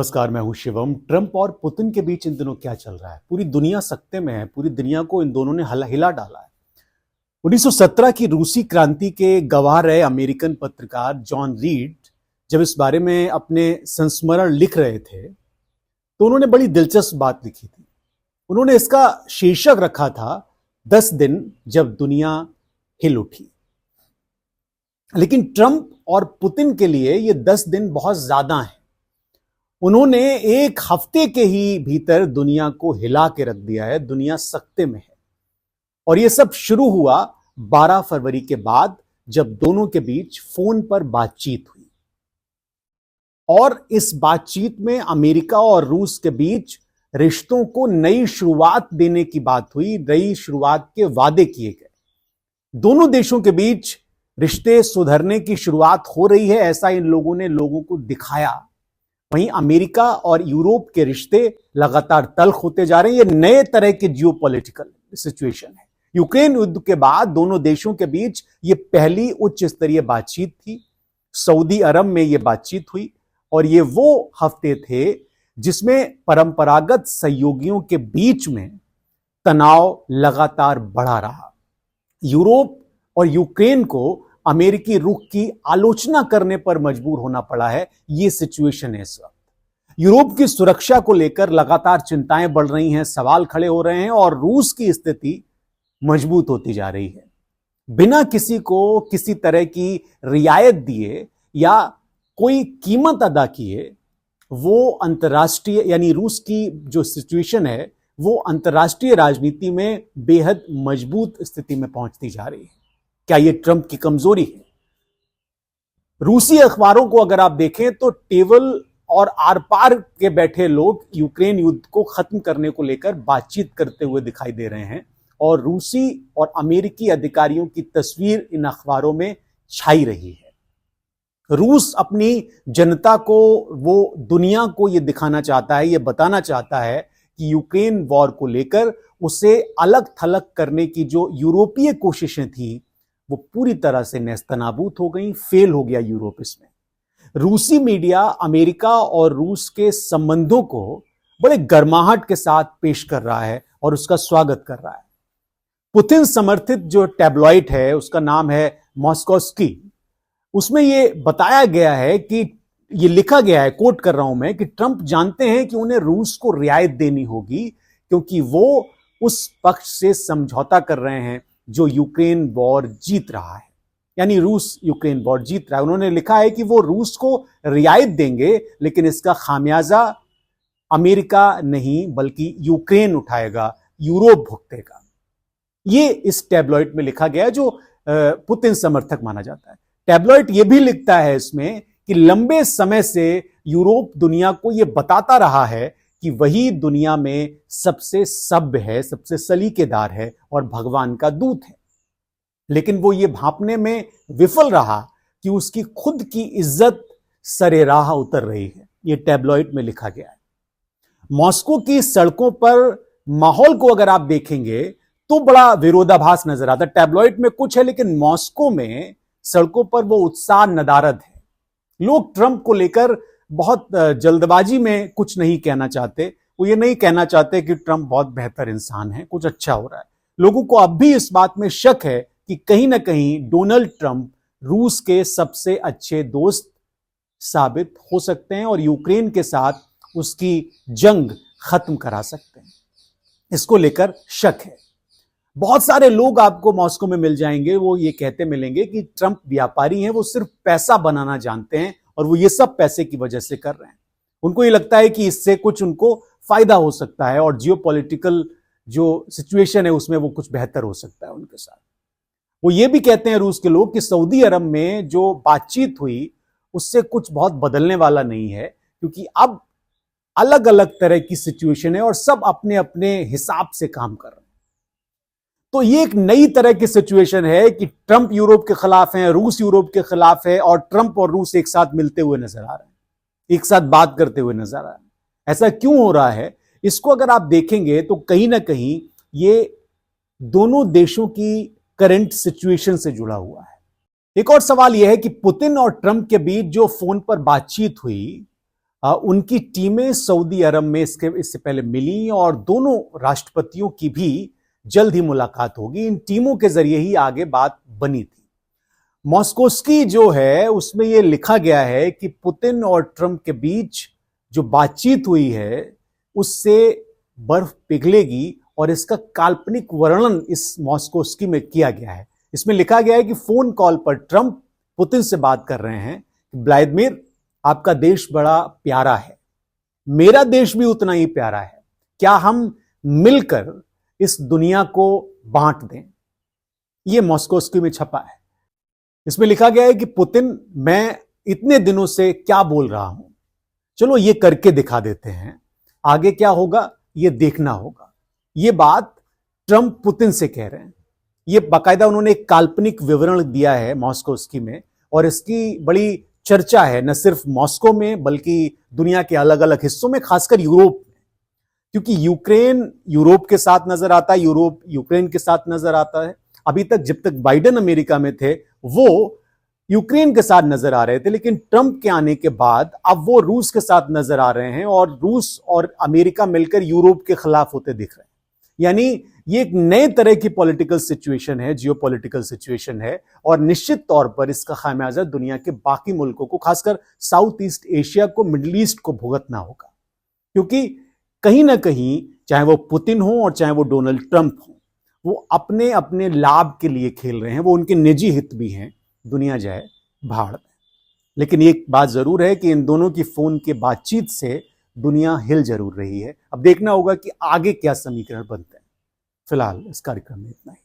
नमस्कार, मैं हूं शिवम। ट्रंप और पुतिन के बीच इन दिनों क्या चल रहा है? पूरी दुनिया सकते में है। पूरी दुनिया को इन दोनों ने हिला डाला है। 1917 की रूसी क्रांति के गवाह रहे अमेरिकन पत्रकार जॉन रीड जब इस बारे में अपने संस्मरण लिख रहे थे तो उन्होंने बड़ी दिलचस्प बात लिखी थी। उन्होंने इसका शीर्षक रखा था 10 दिन जब दुनिया हिल उठी। लेकिन ट्रंप और पुतिन के लिए ये 10 दिन बहुत ज्यादा हैं। उन्होंने एक हफ्ते के ही भीतर दुनिया को हिला के रख दिया है। दुनिया सकते में है। और यह सब शुरू हुआ 12 फरवरी के बाद, जब दोनों के बीच फोन पर बातचीत हुई। और इस बातचीत में अमेरिका और रूस के बीच रिश्तों को नई शुरुआत देने की बात हुई। नई शुरुआत के वादे किए गए। दोनों देशों के बीच रिश्ते सुधरने की शुरुआत हो रही है, ऐसा इन लोगों ने लोगों को दिखाया। वहीं अमेरिका और यूरोप के रिश्ते लगातार तल्ख होते जा रहे हैं। ये नए तरह के जियोपॉलिटिकल सिचुएशन है। यूक्रेन युद्ध के बाद दोनों देशों के बीच ये पहली उच्च स्तरीय बातचीत थी। सऊदी अरब में ये बातचीत हुई और ये वो हफ्ते थे जिसमें परंपरागत सहयोगियों के बीच में तनाव लगातार बढ़ा रहा। यूरोप और यूक्रेन को अमेरिकी रुख की आलोचना करने पर मजबूर होना पड़ा है। यह सिचुएशन है इस वक्त। यूरोप की सुरक्षा को लेकर लगातार चिंताएं बढ़ रही हैं, सवाल खड़े हो रहे हैं और रूस की स्थिति मजबूत होती जा रही है। बिना किसी को किसी तरह की रियायत दिए या कोई कीमत अदा किए वो अंतर्राष्ट्रीय यानी रूस की जो सिचुएशन है वो अंतर्राष्ट्रीय राजनीति में बेहद मजबूत स्थिति में पहुंचती जा रही है। क्या यह ट्रंप की कमजोरी है? रूसी अखबारों को अगर आप देखें तो टेबल और आर पार के बैठे लोग यूक्रेन युद्ध को खत्म करने को लेकर बातचीत करते हुए दिखाई दे रहे हैं और रूसी और अमेरिकी अधिकारियों की तस्वीर इन अखबारों में छाई रही है। रूस अपनी जनता को, वो दुनिया को यह दिखाना चाहता है, यह बताना चाहता है कि यूक्रेन वॉर को लेकर उसे अलग थलग करने की जो यूरोपीय कोशिशें थी वो पूरी तरह से नेस्तनाबूद हो गई। फेल हो गया यूरोप इसमें। रूसी मीडिया अमेरिका और रूस के संबंधों को बड़े गर्माहट के साथ पेश कर रहा है और उसका स्वागत कर रहा है। पुतिन समर्थित जो टैब्लॉइड है उसका नाम है मॉस्कोस्की। उसमें यह बताया गया है कि यह लिखा गया है, कोट कर रहा हूं मैं, कि ट्रंप जानते हैं कि उन्हें रूस को रियायत देनी होगी क्योंकि वो उस पक्ष से समझौता कर रहे हैं जो यूक्रेन वॉर जीत रहा है। यानी रूस यूक्रेन वॉर जीत रहा है। उन्होंने लिखा है कि वो रूस को रियायत देंगे लेकिन इसका खामियाजा अमेरिका नहीं बल्कि यूक्रेन उठाएगा, यूरोप भुगतेगा। ये इस टैब्लॉइड में लिखा गया जो पुतिन समर्थक माना जाता है। टैब्लॉइड ये भी लिखता है इसमें कि लंबे समय से यूरोप दुनिया को यह बताता रहा है कि वही दुनिया में सबसे सभ्य है, सबसे सलीकेदार है और भगवान का दूत है। लेकिन वो ये भांपने में विफल रहा कि उसकी खुद की इज्जत सरेराह उतर रही है। ये टैब्लॉइड में लिखा गया है। मॉस्को की सड़कों पर माहौल को अगर आप देखेंगे तो बड़ा विरोधाभास नजर आता है। टैब्लॉइड में कुछ है लेकिन मॉस्को में सड़कों पर वो उत्साह नदारद है। लोग ट्रंप को लेकर बहुत जल्दबाजी में कुछ नहीं कहना चाहते। वो ये नहीं कहना चाहते कि ट्रंप बहुत बेहतर इंसान है, कुछ अच्छा हो रहा है। लोगों को अब भी इस बात में शक है कि कहीं ना कहीं डोनाल्ड ट्रंप रूस के सबसे अच्छे दोस्त साबित हो सकते हैं और यूक्रेन के साथ उसकी जंग खत्म करा सकते हैं। इसको लेकर शक है। बहुत सारे लोग आपको मॉस्को में मिल जाएंगे, वो ये कहते मिलेंगे कि ट्रंप व्यापारी हैं, वो सिर्फ पैसा बनाना जानते हैं और वो ये सब पैसे की वजह से कर रहे हैं। उनको ये लगता है कि इससे कुछ उनको फायदा हो सकता है और जियोपॉलिटिकल जो सिचुएशन है उसमें वो कुछ बेहतर हो सकता है उनके साथ। वो ये भी कहते हैं रूस के लोग कि सऊदी अरब में जो बातचीत हुई उससे कुछ बहुत बदलने वाला नहीं है क्योंकि अब अलग अलग तरह की सिचुएशन है और सब अपने अपने हिसाब से काम कर रहे हैं। तो ये एक नई तरह की सिचुएशन है कि ट्रंप यूरोप के खिलाफ है, रूस यूरोप के खिलाफ है और ट्रंप और रूस एक साथ मिलते हुए नजर आ रहे हैं, एक साथ बात करते हुए नजर आ रहे हैं। ऐसा क्यों हो रहा है? इसको अगर आप देखेंगे तो कहीं ना कहीं ये दोनों देशों की करंट सिचुएशन से जुड़ा हुआ है। एक और सवाल यह है कि पुतिन और ट्रंप के बीच जो फोन पर बातचीत हुई उनकी टीमें सऊदी अरब में इससे पहले मिली और दोनों राष्ट्रपतियों की भी जल्द ही मुलाकात होगी। इन टीमों के जरिए ही आगे बात बनी थी। मॉस्कोस्की जो है उसमें यह लिखा गया है कि पुतिन और ट्रंप के बीच जो बातचीत हुई है उससे बर्फ पिघलेगी और इसका काल्पनिक वर्णन इस मॉस्कोस्की में किया गया है। इसमें लिखा गया है कि फोन कॉल पर ट्रंप पुतिन से बात कर रहे हैं, व्लादिमीर आपका देश बड़ा प्यारा है, मेरा देश भी उतना ही प्यारा है, क्या हम मिलकर इस दुनिया को बांट दें। यह मॉस्कोस्की में छपा है। इसमें लिखा गया है कि पुतिन, मैं इतने दिनों से क्या बोल रहा हूं, चलो ये करके दिखा देते हैं, आगे क्या होगा ये देखना होगा। ये बात ट्रंप पुतिन से कह रहे हैं। ये बाकायदा उन्होंने एक काल्पनिक विवरण दिया है मॉस्कोस्की में और इसकी बड़ी चर्चा है न सिर्फ मॉस्को में बल्कि दुनिया के अलग अलग हिस्सों में, खासकर यूरोप में, क्योंकि यूक्रेन यूरोप के साथ नजर आता है, यूरोप यूक्रेन के साथ नजर आता है। अभी तक जब तक बाइडेन अमेरिका में थे वो यूक्रेन के साथ नजर आ रहे थे, लेकिन ट्रंप के आने के बाद अब वो रूस के साथ नजर आ रहे हैं और रूस और अमेरिका मिलकर यूरोप के खिलाफ होते दिख रहे हैं। यानी ये एक नए तरह की पॉलिटिकल सिचुएशन है, जियोपॉलिटिकल सिचुएशन है और निश्चित तौर पर इसका खामियाजा दुनिया के बाकी मुल्कों को, खासकर साउथ ईस्ट एशिया को, मिडिल ईस्ट को भुगतना होगा। क्योंकि कहीं ना कहीं चाहे वो पुतिन हो और चाहे वो डोनाल्ड ट्रंप हो, वो अपने अपने लाभ के लिए खेल रहे हैं, वो उनके निजी हित भी हैं, दुनिया जाए भाड़ में। लेकिन एक बात जरूर है कि इन दोनों की फोन के बातचीत से दुनिया हिल जरूर रही है। अब देखना होगा कि आगे क्या समीकरण बनते हैं। फिलहाल इस कार्यक्रम में इतना ही।